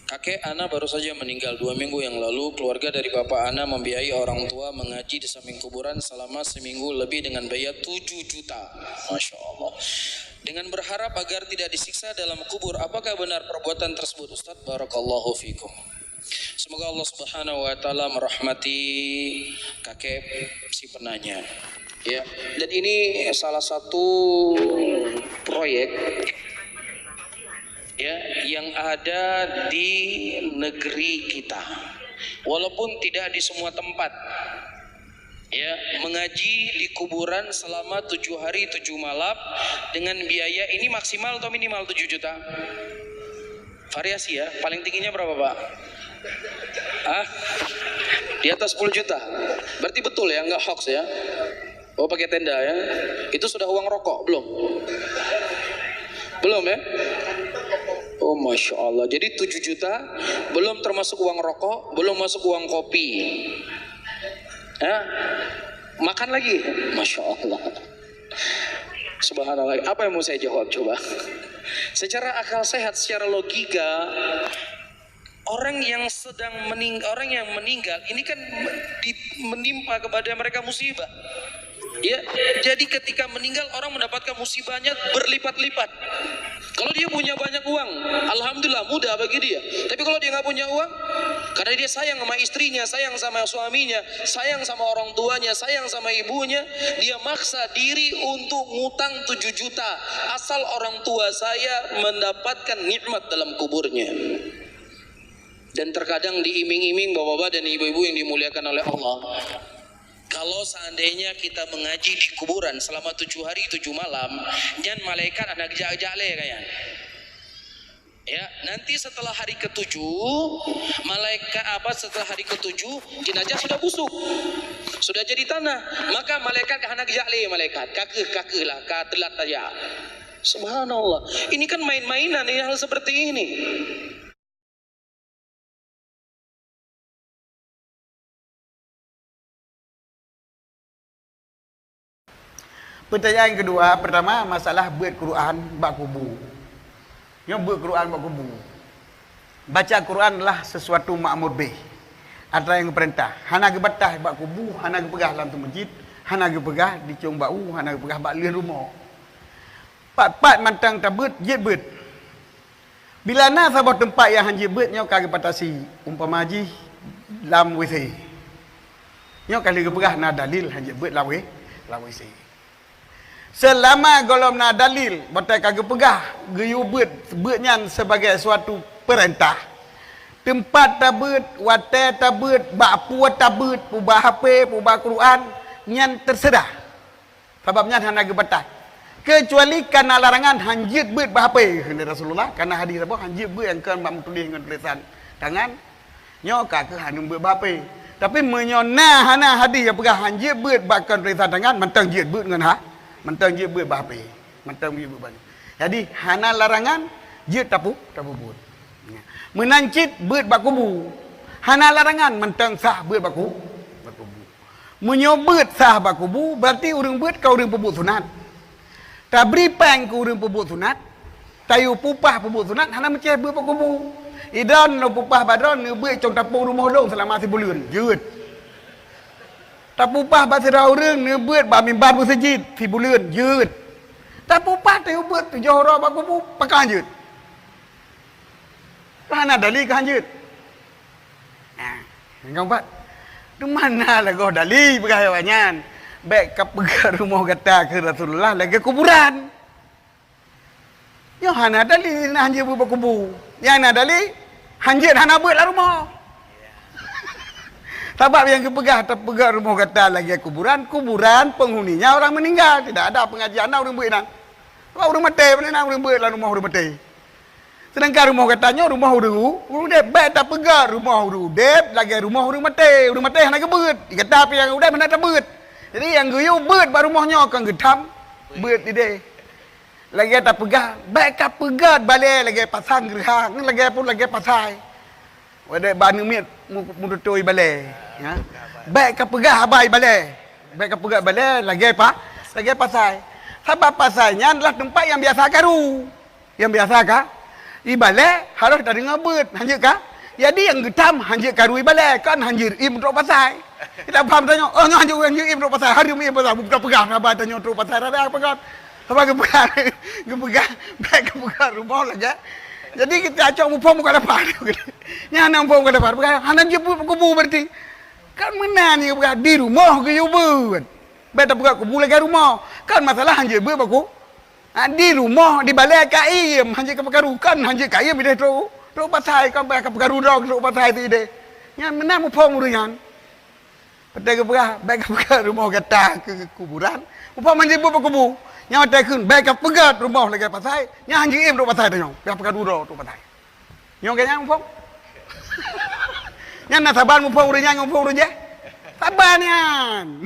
Kakek Ana baru saja meninggal 2 minggu yang lalu. Keluarga dari bapak Ana membiayai orang tua mengaji di samping kuburan selama seminggu lebih dengan biaya 7 juta. Masya Allah. Dengan berharap agar tidak disiksa dalam kubur. Apakah benar perbuatan tersebut, Ustaz? Barakallahu fikum. Semoga Allah Subhanahu wa taala merahmati kakek si penanya. Ya, dan ini salah satu proyek ya yang ada di negeri kita, walaupun tidak di semua tempat. Ya, mengaji di kuburan selama 7 hari 7 malam dengan biaya ini maksimal atau minimal 7 juta? Variasi ya. Paling tingginya berapa, Pak? Di atas 10 juta. Berarti betul ya, nggak hoax ya? Oh, pakai tenda ya. Itu sudah uang rokok belum? Belum ya? Oh, Masya Allah. Jadi 7 juta belum termasuk uang rokok, belum masuk uang kopi. Makan lagi. Masya Allah. Subhanallah. Apa yang mau saya jawab coba? Secara akal sehat, secara logika, orang yang meninggal ini kan menimpa kepada mereka musibah. Ya, jadi ketika meninggal orang mendapatkan musibahnya berlipat-lipat. Kalau dia punya banyak uang, alhamdulillah mudah bagi dia. Tapi kalau dia nggak punya uang, karena dia sayang sama istrinya, sayang sama suaminya, sayang sama orang tuanya, sayang sama ibunya, dia maksa diri untuk ngutang 7 juta. Asal orang tua saya mendapatkan nikmat dalam kuburnya. Dan terkadang diiming-iming bapak-bapak dan ibu-ibu yang dimuliakan oleh Allah. Kalau seandainya kita mengaji di kuburan selama 7 hari 7 malam, nyan malaikat anak jak-jak le kayan. Ya, nanti setelah hari ke-7, setelah hari ke-7 jenazah sudah busuk. Sudah jadi tanah, maka malaikat anak jak le malaikat. Kakeh lah, ka telat aja. Subhanallah. Ini kan main-mainan ini hal seperti ini. Pertanyaan kedua, pertama masalah buat Quran bak kubur. Yang buat Quran bak kubur. Baca Quran adalah sesuatu makmur bih. Ada yang perintah. Hana ge batah bak kubur, hana ge pegah dalam tu masjid, hana ge pegah di cium bau, hana ge pegah bak lih rumah. Pat-pat mantang tabut jit bet. Bila na sabah tempat yang hanjit bet nyo kage patasi umpama haji lam WC. Nyo kali ge pegah na dalil hanjit bet lam WC. Selama golom na dalil batai kagak pegah geyu beut nyan sebagai suatu perintah. Tempat tabut, watai tabut, bak puat tabut, pubah HP, pubah Quran nyan tersedah. Sebab nyan hana gebatah. Kecuali karena larangan hanjit beut bah HP hendak Rasulullah karena hadis apa hanjit beut yang kan bak tulis dengan tulisan tangan nyo ka ke hanum beut bah HP. Tapi menyona hana hadis yang pegah hanjit beut bakkan tulisan tangan mentang jit beut dengan mentang je buat bahape, mentang je buat banyak. Jadi hana larangan je tapu buat. Menancit buat bakubu. Hana larangan mentang sah buat bakubu. Menyobut sah bakubu berarti urang buat kau urang pebut sunat. Tak beri pang kau urang pebut sunat. Tayu pupah pebut sunat hana meceh buat bakubu. Idan no pupah badron no buat cong tapung rumah dong selama 10 bulan. Jeut. Tapupah bahasa orang ni buat bamimbar bersejid si bulan jut. Tapupah tu buat tu johor baku pu pakai jut. Mana dalil kan jut? Engkau pak, tu mana lah kau dalil pakai banyak. Baik kapega rumah kata ke Rasulullah lagi kuburan. Yo hana dalil nak hanjir buat kubu. Yang nak dalil hanjir hana buat lah rumah. Sebab yang terpegah rumah kata lagi kuburan penghuninya orang meninggal. Tidak ada pengajian orang buat nak. Orang mati mana orang buat lah rumah orang mati. Sedangkan rumah katanya rumah orang udep baik tak pegah rumah orang udep lagi rumah orang mati hendak gebut. Kata apa yang udep hendak gebut. Jadi yang guyu bet baru rumahnya akan gedam bet ide. Lagi tak pegah baik tak pegah balik lagi pasang gerhang lagi pun lagi pasai. Wadah banu miat mudutoi balik. Ya. Baik ke pegah abai balik. Baik ke pegah balik lagi apa? Lagi pasai. Sebab pasainya adalah tempat yang biasa karu. Yang biasa kah? Ibalik harus dari ngabut hanya kah? Jadi yang getam hanya karui balik kan hanya im untuk pasai. Kita faham tanya, oh hanya im untuk pasai hari im pasai bukan pegang apa tanya untuk pasai ada apa kan? Apa kepegang rumah lagi. Jadi kita acak mupom bukan apa. Nyana mupom bukan apa. Bukan hanya jemput kubu berarti. Kan mana ni bukan di rumah ke jubun. Beta bukan kubu lagi rumah. Kan masalah hanya baku. Di rumah di balik kaim hanya kepekarukan hanya kaim dia tu. Tu pasai kan kepekaru dog tu pasai tu ide. Yang mana mupom urian. Pada kepekar rumah kata ke kuburan. Mupom hanya kubu. Yang ada kun baik pegat rumah lagi pasai, yang hanya im rumah pasai tu nyong, biar pegat dulu tu pasai. Nyong kaya nyong yang nak sabar mumpung urang nyong mumpung urang je. Sabar nian.